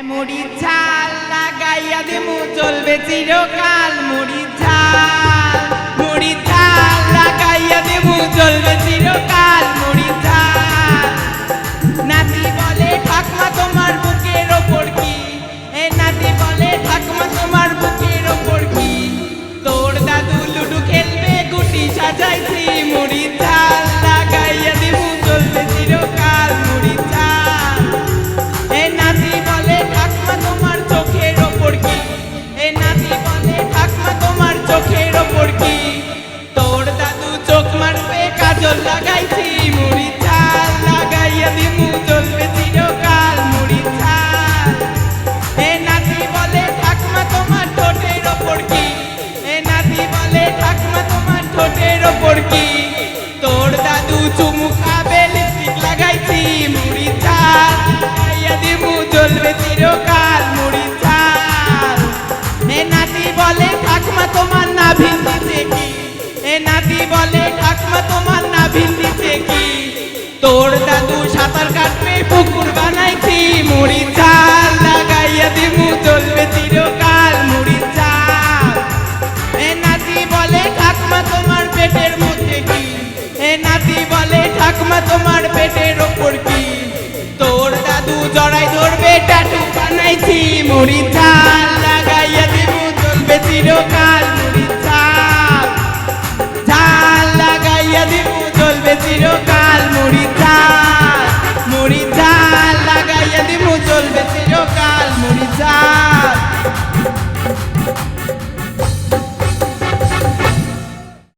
মুড়ি ঝাল লাগাইয়া দিমু চলবে চিরকাল। মুড়ি ঝাল লাগাইয়া দিমু চলবে চিরকাল। মুড়ি ঝাল। নাতি বলে ঠাকমা তোমার বুকের ওপর কি, এ নাতি বলে ঠাকমা তোমার বুকের ওপর কি, তোর দাদু লুডু খেলবে গুটি সাজাইছি। মুড়ি ঝাল লাগাইয়া দিমু চলবে চিরকাল। মুড়ি ঝাল। এ নাতি বলে ঠাকমা তোমার চোখের ওপর কি, এ নাতি বলে ঠাকমা তোমার চোখের ওপর কি, তোর দাদু চোখ মারবে কাজল লাগাইছি। মুড়ি ঝাল লাগাইয়া দিমু চলবে চিরকাল। মুড়ি ঝাল। এ নাতি বলে ঠাকমা তোমার ঠোঁটের ওপর কি, এ নাতি বলে ঠাকমা তোমার ঠোঁটের ওপর কি, তোর দাদু চুমু খাবে লিপস্টিক লাগাইছি। মুড়ি ঝাল লাগাইয়া দিমু চলবে চিরকাল। মুড়ি ঝাল। এ নাতি বলে ঠাকমা তোমার নাভির নিচে কি, এ নাতি বলে ঠাকমা তোমার নাভির নিচে কি, তোর দাদু সাঁতার কাটবে পুকুর বানাইছি। মুড়ি ঝাল লাগাইয়া দিমু চলবে চিরকাল। মুড়ি ঝাল। এ নাতি বলে ঠাকমা তোমার পেটের মধ্যে কি, এ নাতি বলে ঠাকমা তোমার পেটের ওপর কি, তোর দাদু জড়াই ধরবে ট্যাটু বানাইছি। মুড়ি ঝাল লাগাইয়া দিমু চলবে চিরকাল। মুড়ি ঝাল। ঝাল লাগাইয়া দিমু চলবে চিরকাল। মুড়ি